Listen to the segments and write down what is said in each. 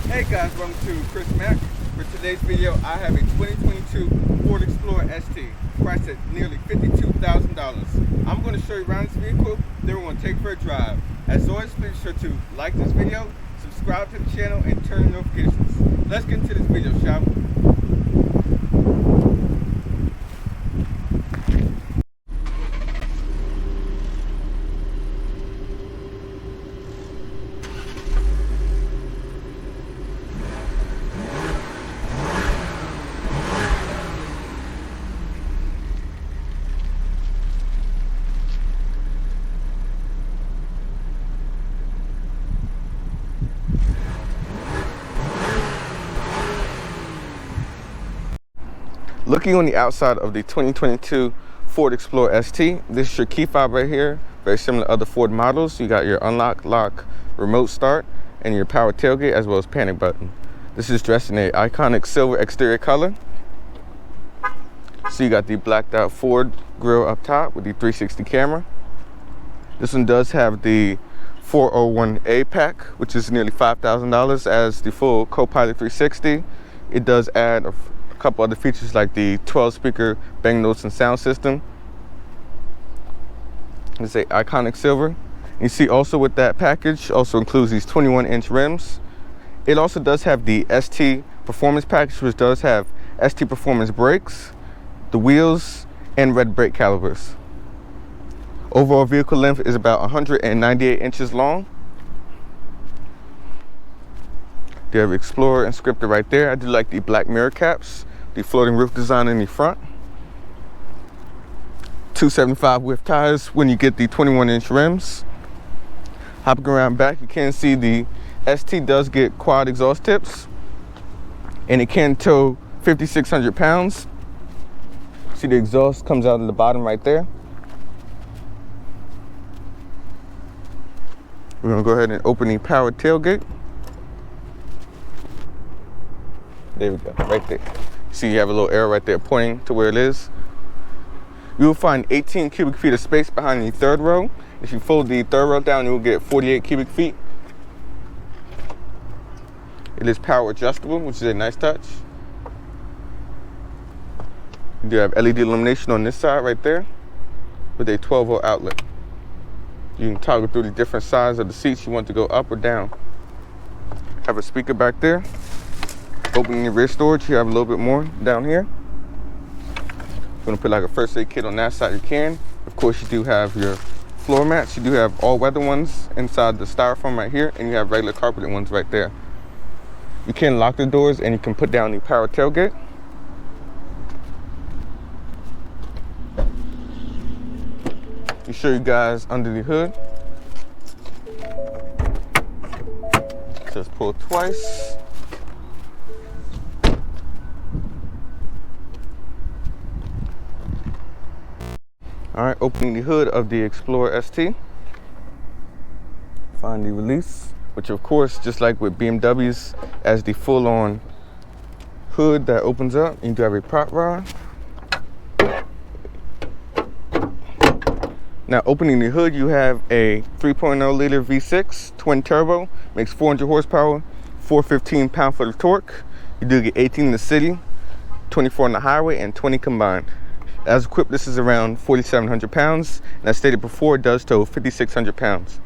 Hey guys, welcome to Chris Mack. For today's video, I have a 2022 Ford Explorer ST, priced at nearly $52,000. I'm going to show you around this vehicle, then we're going to take for a drive. As always, please be sure to like this video, subscribe to the channel, and turn on notifications. Let's get into this video, shall we? Looking on the outside of the 2022 Ford Explorer ST, this is your key fob right here, very similar to other Ford models. You got your unlock, lock, remote start, and your power tailgate, as well as panic button. This is dressed in a iconic silver exterior color. So you got the blacked out Ford grille up top with the 360 camera. This one does have the 401A pack, which is nearly $5,000 as the full Co-Pilot 360. It does add a couple other features like the 12-speaker Bang & Olufsen sound system. It's a iconic silver. You see also with that package also includes these 21-inch rims. It also does have the ST Performance package, which does have ST Performance brakes, the wheels, and red brake calipers. Overall vehicle length is about 198 inches long. They have Explorer inscripted right there. I do like the black mirror caps, the floating roof design in the front. 275 width tires when you get the 21-inch rims. Hopping around back, you can see the ST does get quad exhaust tips, and it can tow 5,600 pounds. See the exhaust comes out of the bottom right there. We're gonna go ahead and open the power tailgate. There we go, right there. See, you have a little arrow right there pointing to where it is. You will find 18 cubic feet of space behind the third row. If you fold the third row down, you will get 48 cubic feet. It is power adjustable, which is a nice touch. You do have LED illumination on this side right there with a 12-volt outlet. You can toggle through the different sides of the seats you want to go up or down. Have a speaker back there. Opening the rear storage, you have a little bit more down here. If you want to put like a first aid kit on that side, you can. Of course, you do have your floor mats. You do have all weather ones inside the styrofoam right here, and you have regular carpeted ones right there. You can lock the doors and you can put down the power tailgate. To show you guys under the hood. Just pull twice. All right, opening the hood of the Explorer ST. Find the release, which of course, just like with BMWs, as the full-on hood that opens up. You do have a prop rod. Now, opening the hood, you have a 3.0 liter V6 twin turbo, makes 400 horsepower, 415 pound-foot of torque. You do get 18 in the city, 24 on the highway, and 20 combined. As equipped, this is around 4,700 pounds, and as stated before, it does tow 5,600 pounds.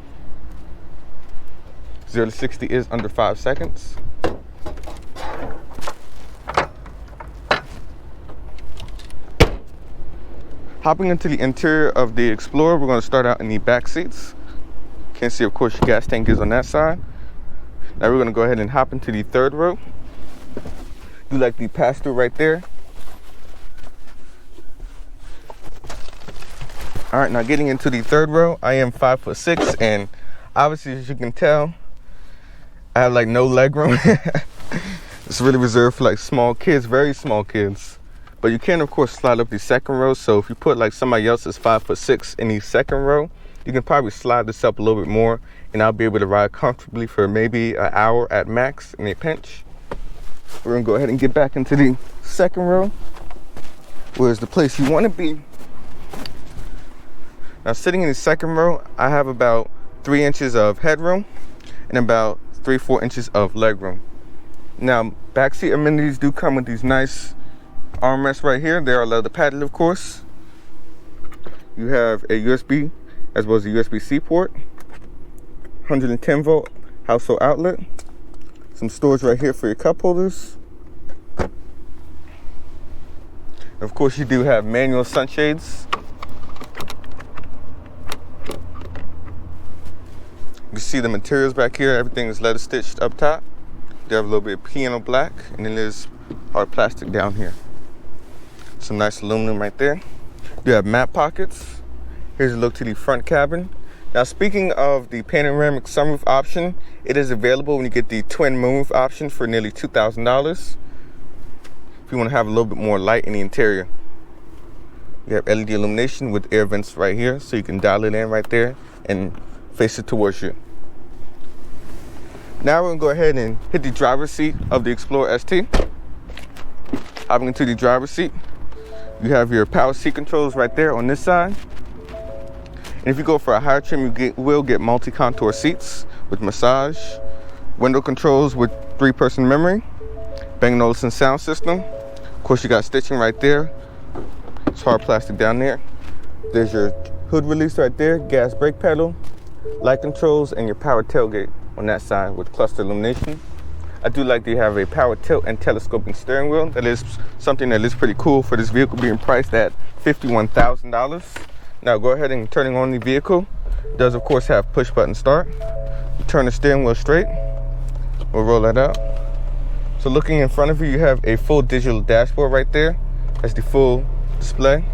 0 to 60 is under 5 seconds. Hopping into the interior of the Explorer, we're going to start out in the back seats. You can see, of course, your gas tank is on that side. Now we're going to go ahead and hop into the third row. Do like the pass-through right there. All right, now getting into the third row, I am 5'6", and obviously, as you can tell, I have like no leg room. It's really reserved for like small kids, very small kids. But you can, of course, slide up the second row. So if you put like somebody else that's 5'6" in the second row, you can probably slide this up a little bit more, and I'll be able to ride comfortably for maybe an hour at max in a pinch. We're gonna go ahead and get back into the second row, where's the place you want to be. Now, sitting in the second row, I have about 3 inches of headroom and about 3-4 inches of leg room. Now, backseat amenities do come with these nice armrests right here. They are leather padded, of course. You have a USB as well as a USB-C port, 110 volt household outlet, some storage right here for your cup holders. Of course, you do have manual sunshades. You can see the materials back here. Everything is leather stitched up top. They have a little bit of piano black, and then there's hard plastic down here. Some nice aluminum right there. You have map pockets. Here's a look to the front cabin. Now, speaking of the panoramic sunroof option, it is available when you get the twin moonroof option for nearly $2,000. If you want to have a little bit more light in the interior. You have LED illumination with air vents right here, so you can dial it in right there and face it towards you. Now we're gonna go ahead and hit the driver's seat of the Explorer ST. Hopping into the driver's seat, you have your power seat controls right there on this side. And if you go for a higher trim, you will get multi-contour seats with massage, window controls with 3-person memory, Bang & Olufsen sound system. Of course, you got stitching right there. It's hard plastic down there. There's your hood release right there, gas brake pedal, light controls, and your power tailgate on that side with cluster illumination. I do like that you have a power tilt and telescoping steering wheel. That is something that is pretty cool for this vehicle being priced at $51,000. Now go ahead and turning on the vehicle. It does of course have push button start. You turn the steering wheel straight. We'll roll that out. So looking in front of you, you have a full digital dashboard right there. That's the full display.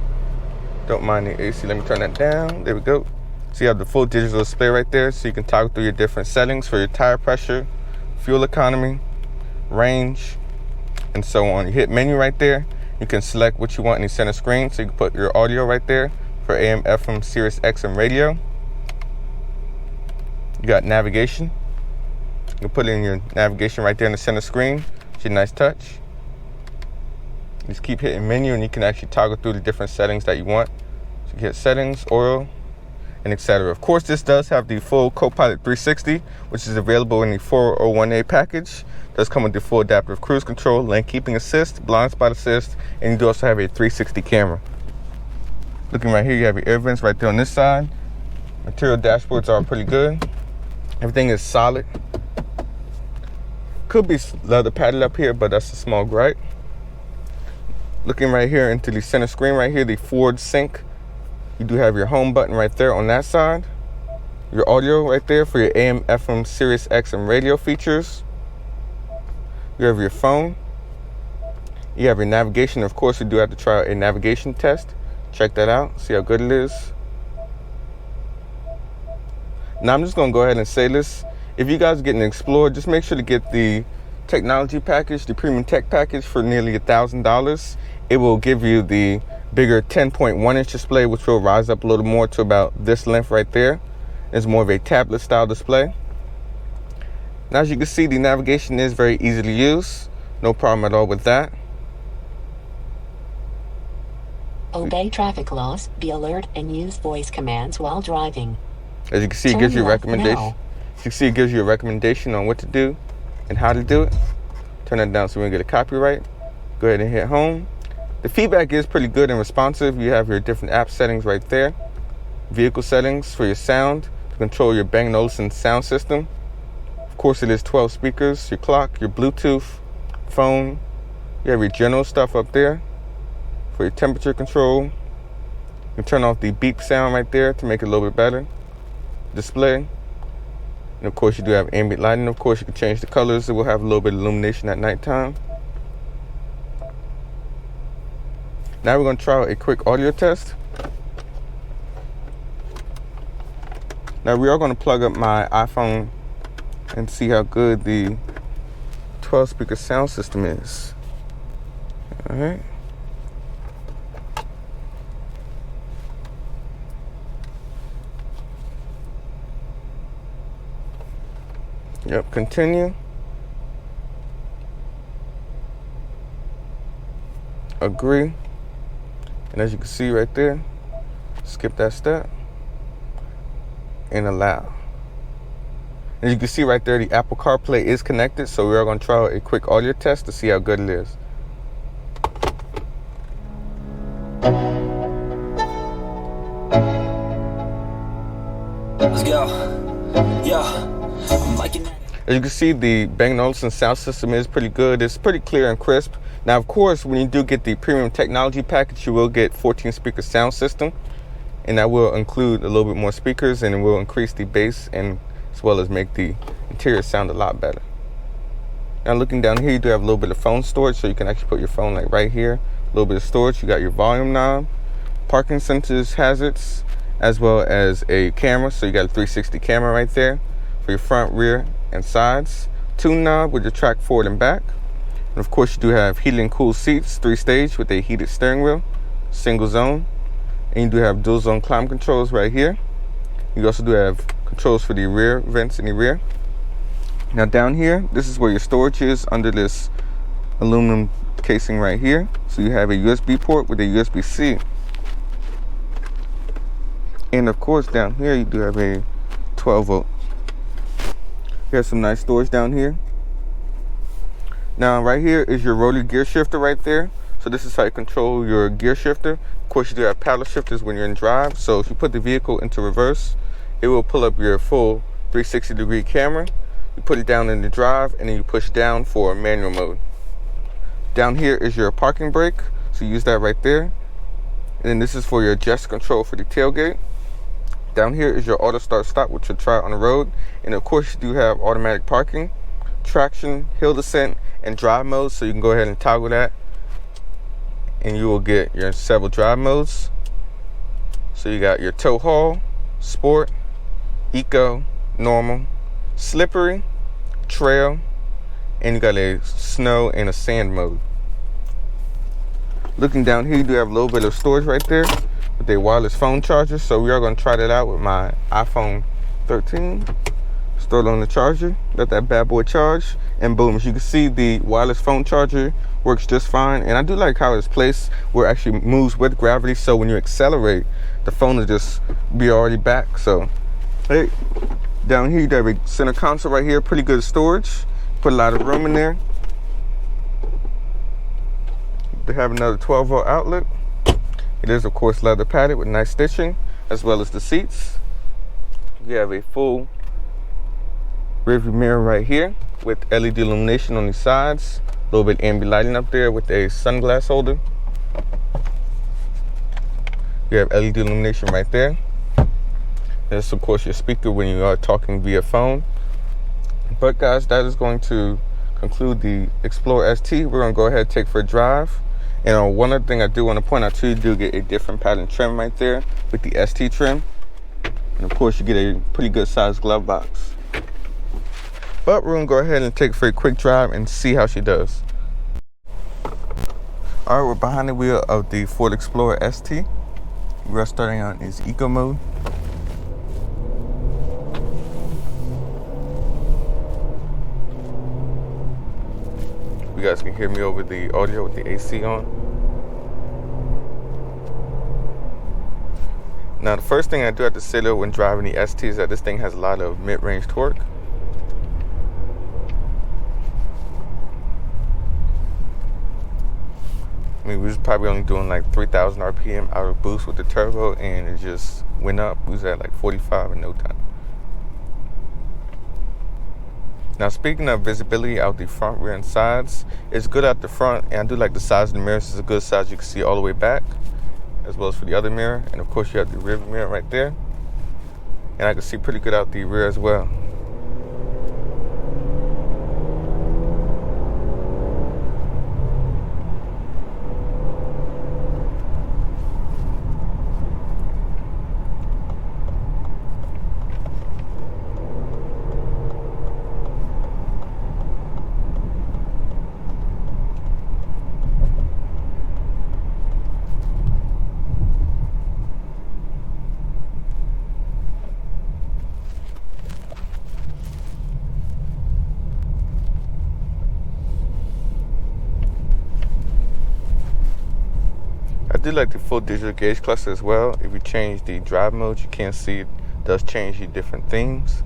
Don't mind the AC, let me turn that down. There we go. So you have the full digital display right there, so you can toggle through your different settings for your tire pressure, fuel economy, range, and so on. You hit menu right there. You can select what you want in the center screen, so you can put your audio right there for AM, FM, Sirius XM radio. You got navigation. You can put in your navigation right there in the center screen. It's a nice touch. Just keep hitting menu, and you can actually toggle through the different settings that you want. So you hit settings, oil, and etc. Of course, this does have the full Copilot 360, which is available in the 401A package. It does come with the full adaptive cruise control, lane keeping assist, blind spot assist, and you do also have a 360 camera. Looking right here, you have your air vents right there on this side. Material dashboards are pretty good. Everything is solid. Could be leather padded up here, but that's a small gripe. Looking right here into the center screen right here, the Ford Sync. You do have your home button right there on that side. Your audio right there for your AM, FM, Sirius XM radio features. You have your phone. You have your navigation. Of course, you do have to try a navigation test. Check that out. See how good it is. Now, I'm just going to go ahead and say this. If you guys get an Explorer, just make sure to get the technology package, the premium tech package for nearly $1,000. It will give you the bigger 10.1 inch display, which will rise up a little more to about this length right there. It's more of a tablet style display. Now, as you can see, the navigation is very easy to use. No problem at all with that. Obey traffic laws, be alert, and use voice commands while driving. As you can see, it gives you a recommendation. As you can see, it gives you a recommendation on what to do and how to do it. Turn that down so we don't get a copyright. Go ahead and hit home. The feedback is pretty good and responsive. You have your different app settings right there. Vehicle settings for your sound to control your Bang & Olufsen sound system. Of course, it is 12 speakers, your clock, your Bluetooth, phone. You have your general stuff up there for your temperature control. You can turn off the beep sound right there to make it a little bit better. Display. And of course, you do have ambient lighting. Of course, you can change the colors. It will have a little bit of illumination at nighttime. Now we're going to try a quick audio test. Now we are going to plug up my iPhone and see how good the 12 speaker sound system is. All right. Yep, continue. Agree. And as you can see right there, skip that step and allow. As you can see right there, the Apple CarPlay is connected, so we are going to try a quick audio test to see how good it is. Let's go. I'm liking that. As you can see, the Bang & Olufsen sound system is pretty good. It's pretty clear and crisp. Now, of course, when you do get the premium technology package, you will get 14 speaker sound system, and that will include a little bit more speakers, and it will increase the bass and as well as make the interior sound a lot better. Now, looking down here, you do have a little bit of phone storage, so you can actually put your phone like right here. A little bit of storage. You got your volume knob, parking sensors, hazards, as well as a camera. So you got a 360 camera right there for your front, rear, and sides. Tune knob with your track forward and back. And of course, you do have heated and cooled seats, 3-stage with a heated steering wheel, single zone. And you do have dual zone climate controls right here. You also do have controls for the rear vents in the rear. Now down here, this is where your storage is under this aluminum casing right here. So you have a USB port with a USB-C. And of course, down here, you do have a 12-volt. You have some nice storage down here. Now right here is your rotary gear shifter right there. So this is how you control your gear shifter. Of course, you do have paddle shifters when you're in drive. So if you put the vehicle into reverse, it will pull up your full 360-degree camera. You put it down in the drive, and then you push down for manual mode. Down here is your parking brake. So you use that right there. And then this is for your adjust control for the tailgate. Down here is your auto start stop, which you'll try on the road. And of course, you do have automatic parking, traction, hill descent, and drive modes. So you can go ahead and toggle that, and you will get your several drive modes. So you got your tow haul, sport, eco, normal, slippery, trail, and you got a snow and a sand mode. Looking down here, you do have a little bit of storage right there with a wireless phone charger. So we are going to try that out with my iPhone 13. Start on the charger, let that bad boy charge, and boom, as you can see, the wireless phone charger works just fine. And I do like how it's placed where it actually moves with gravity, so when you accelerate, the phone will just be already back. So hey, down here you have a center console right here, pretty good storage, put a lot of room in there. They have another 12-volt outlet. It is of course leather padded with nice stitching, as well as the seats. You have a full rearview mirror right here with LED illumination on the sides, a little bit ambient lighting up there with a sunglass holder. You have LED illumination right there. This of course your speaker when you are talking via phone. But guys, that is going to conclude the Explorer ST. We're going to go ahead and take for a drive. And one other thing I do want to point out too, you do get a different pattern trim right there with the ST trim. And of course you get a pretty good sized glove box. But we're going to go ahead and take for a quick drive and see how she does. Alright, we're behind the wheel of the Ford Explorer ST. We are starting on its Eco mode. You guys can hear me over the audio with the AC on. Now the first thing I do have to say though when driving the ST is that this thing has a lot of mid-range torque. I mean, we was probably only doing like 3,000 RPM out of boost with the turbo, and it just went up. We was at like 45 in no time. Now, speaking of visibility out the front, rear, and sides, it's good out the front, and I do like the size of the mirrors. It's a good size. You can see all the way back, as well as for the other mirror. And of course, you have the rear mirror right there. And I can see pretty good out the rear as well. I do like the full digital gauge cluster as well. If you change the drive mode, you can see it does change the different things.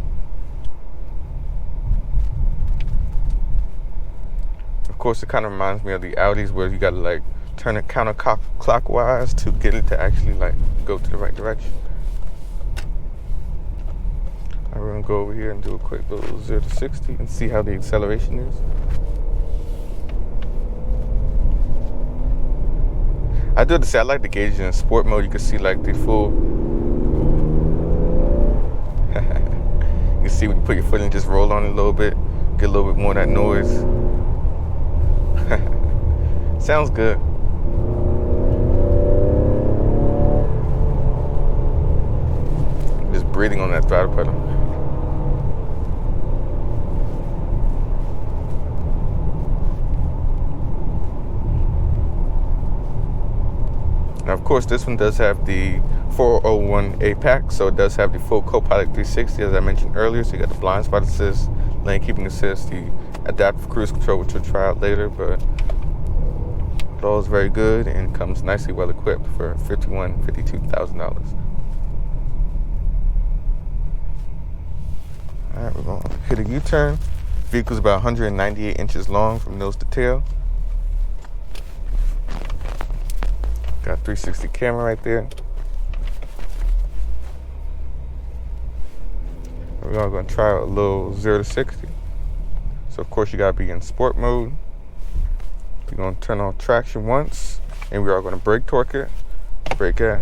course, it kind of reminds me of the Audis where you gotta like turn it counterclockwise to get it to actually like go to the right direction. We're gonna go over here and do a quick little 0 to 60 and see how the acceleration is. I do have to say, I like the gauge in sport mode. You can see like the full. You can see when you put your foot in, just roll on it a little bit, get a little bit more of that noise. Sounds good. Just breathing on that throttle pedal. Now, of course, this one does have the 401 APAC, so it does have the full Copilot 360, as I mentioned earlier. So you got the blind spot assist, lane keeping assist, the adaptive cruise control, which we'll try out later, but it all is very good and comes nicely well equipped for $52,000. All right, we're going to hit a U-turn. Vehicle's about 198 inches long from nose to tail. Got 360 camera right there. We're going to try out a little 0 to 60. So of course you got to be in sport mode. We're going to turn on traction once, and we are going to brake torque it. Brake it.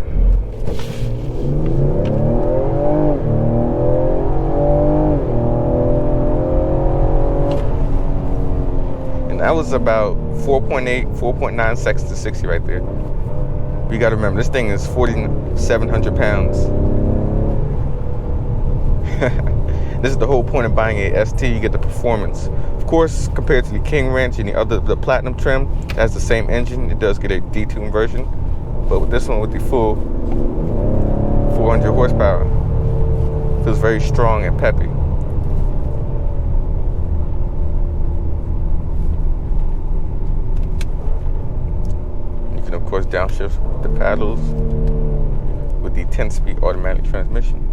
And that was about 4.9 seconds to 60 right there. You got to remember, this thing is 4,700 pounds. This is the whole point of buying a ST. You get the performance. Of course, compared to the King Ranch and the Platinum trim, it has the same engine. It does get a detuned version. But with this one, with the full 400 horsepower, it feels very strong and peppy. Of course, downshift the paddles with the 10-speed automatic transmission.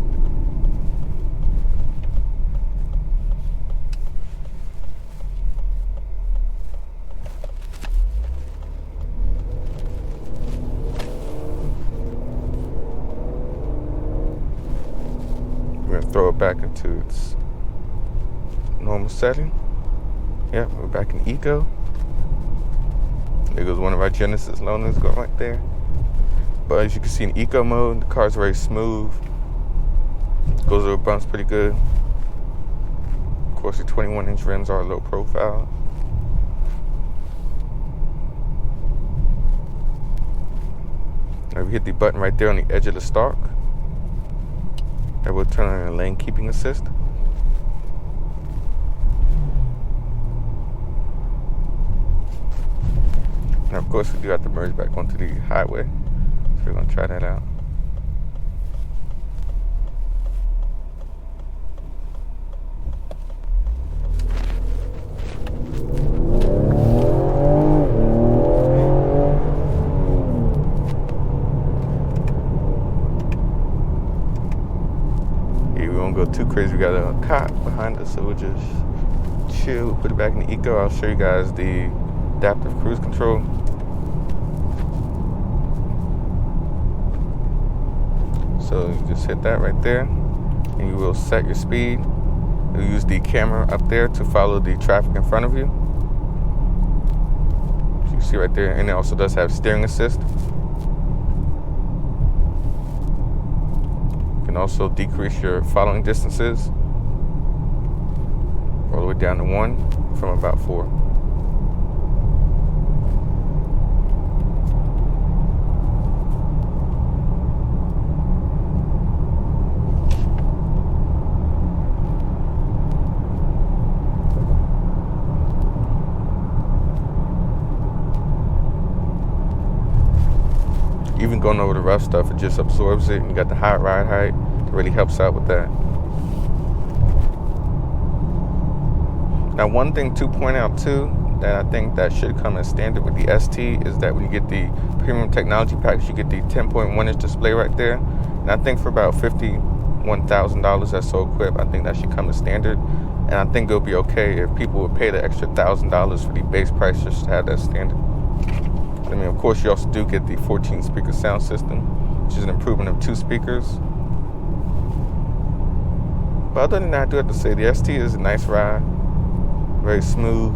We're going to throw it back into its normal setting. Yep, we're back in Eco. There goes one of our Genesis loaners going right there. But as you can see in Eco mode, the car's very smooth. Goes over bumps pretty good. Of course, the 21-inch rims are low profile. Now we hit the button right there on the edge of the stalk. That will turn on a lane keeping assist. Now, of course, we do have to merge back onto the highway, so we're going to try that out. Here, we won't go too crazy. We got a cop behind us, so we'll just chill, put it back in the Eco. I'll show you guys the adaptive cruise control. So you just hit that right there, and you will set your speed. You'll use the camera up there to follow the traffic in front of you. So you see right there, and it also does have steering assist. You can also decrease your following distances all the way down to 1 from about 4. Even going over the rough stuff, it just absorbs it. And you got the high ride height. It really helps out with that. Now, one thing to point out too, that I think that should come as standard with the ST, is that when you get the premium technology package, you get the 10.1-inch display right there. And I think for about $50 $1,000 that's so equipped. I think that should come as standard. And I think it'll be okay if people would pay the extra $1,000 for the base price just to have that standard. I mean, of course, you also do get the 14 speaker sound system, which is an improvement of 2 speakers. But other than that, I do have to say the ST is a nice ride, very smooth.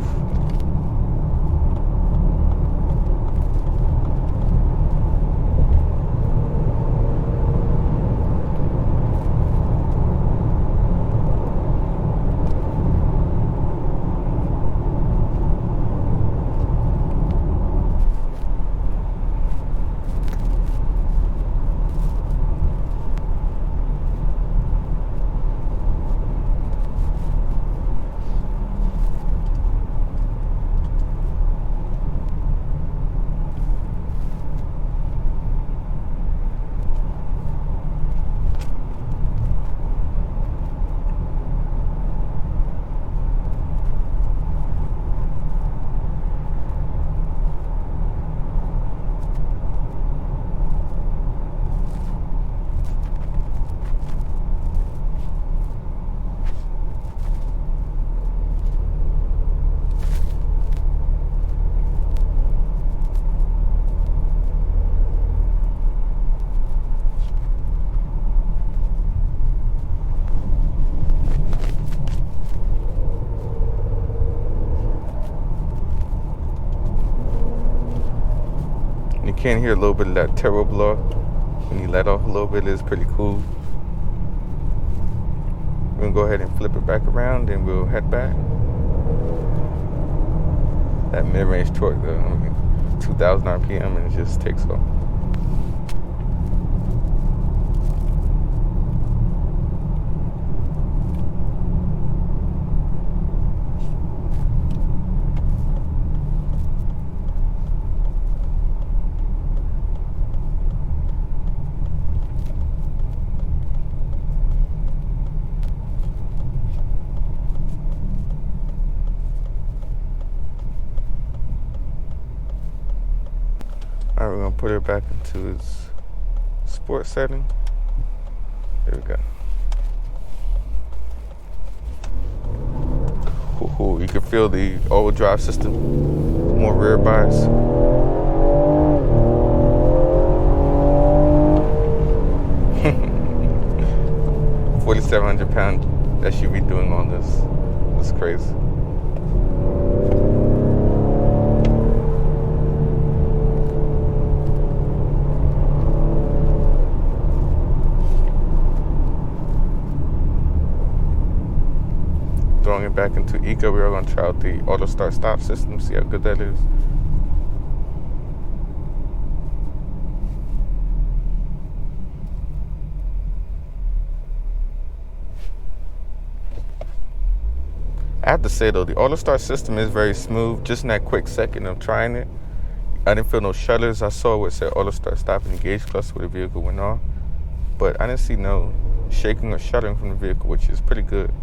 You can hear a little bit of that turbo blow when you let off a little bit. It's pretty cool. We're gonna go ahead and flip it back around and we'll head back. That mid-range torque though, I mean, 2,000 RPM and it just takes off. Alright, we're gonna put it back into its sport setting. There we go. Ooh, you can feel the all-wheel drive system, more rear bias. £4,700 SUV doing all this. That's crazy. Throwing it back into Eco, we are going to try out the auto start stop system, see how good that is. I have to say though, the auto start system is very smooth. Just in that quick second of trying it, I didn't feel no shudders. I saw what said auto start stop and engage cluster where the vehicle went off, but I didn't see no shaking or shuddering from the vehicle, which is pretty good.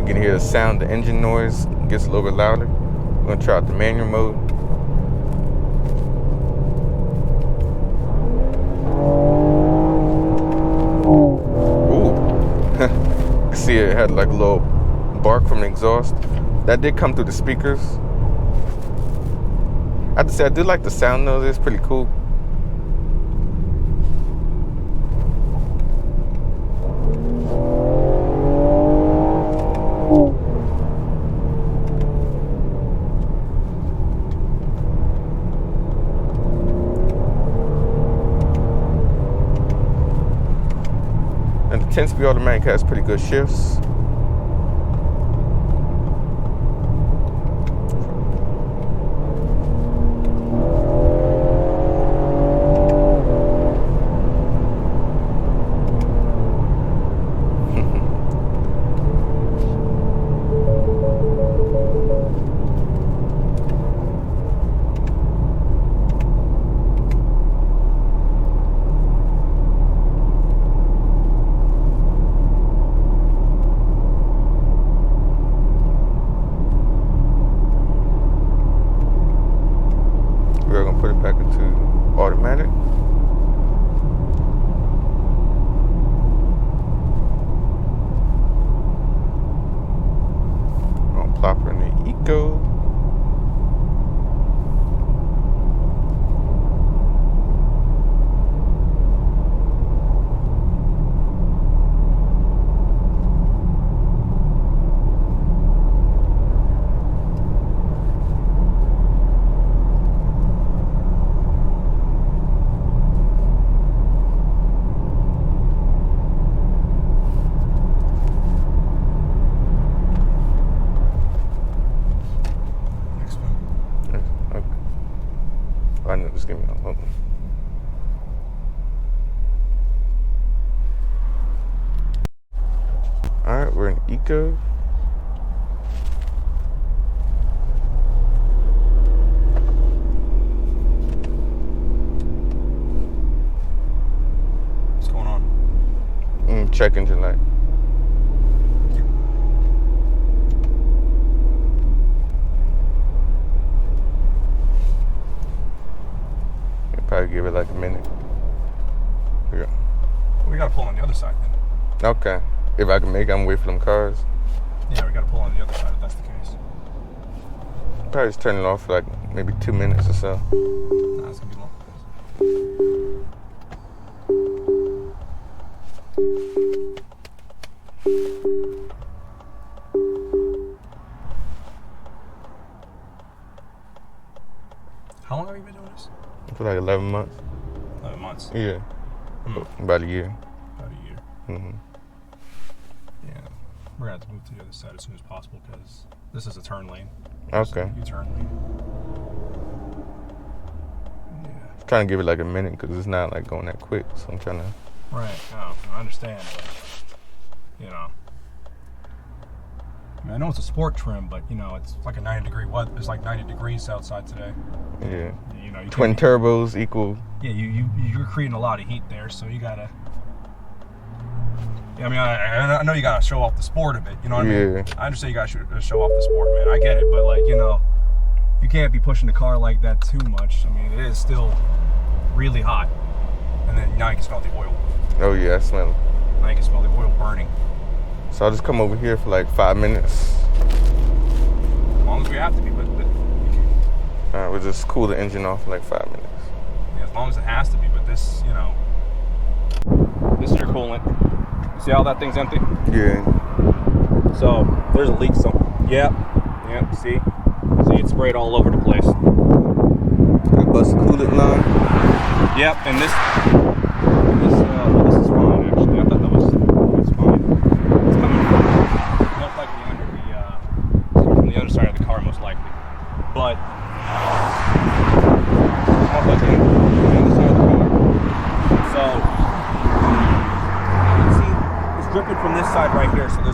You can hear the sound, the engine noise gets a little bit louder. We're gonna try out the manual mode. Ooh. You see it had like a little bark from the exhaust. That did come through the speakers. I have to say, I do like the sound though, it's pretty cool. And the 10-speed automatic has pretty good shifts. to automatic. I'll plop her in the Eco. I know, just give me a hold on. Alright, we're in Eco. What's going on? Check engine light. Probably give it like a minute. Yeah. We gotta pull on the other side then. Okay. If I can make it, I'm waiting for them cars. Yeah, we gotta pull on the other side if that's the case. Probably just turn it off for like maybe 2 minutes or so. Nah, it's gonna be long. How long have you been doing this? For like 11 months. 11 months. Yeah. About a year. About a year. Mm-hmm. Yeah. We're gonna have to move to the other side as soon as possible because this is a turn lane. Okay. U-turn lane. Yeah. Trying to give it like a minute because it's not like going that quick. So I'm trying to. Right. No, I understand, but you know. I mean, I know it's a sport trim, but you know, it's like a 90-degree weather. It's like 90 degrees outside today. Yeah. You know, you Twin turbos equal. Yeah, you're creating a lot of heat there, so you gotta. Yeah, I mean, I know you gotta show off the sport of it. You know what I mean? Yeah. I understand you gotta show off the sport, man. I get it, but like, you know, you can't be pushing the car like that too much. I mean, it is still really hot, and then now you can smell the oil. Oh yeah, I smell it. Now you can smell the oil burning. So I'll just come over here for like 5 minutes. As long as we have to be, but Alright, we'll just cool the engine off for like 5 minutes. yeah, as long as it has to be. But this, you know, this is your coolant. See how that thing's empty? Yeah. So there's a leak. Yep. See, it's sprayed all over the place. I bust the coolant line. Yep, and this is fine actually. I thought that's fine. It's coming most likely under from the other side of the car, most likely. But most likely on the other side of the car. So you can see it's dripping from this side right here. So there's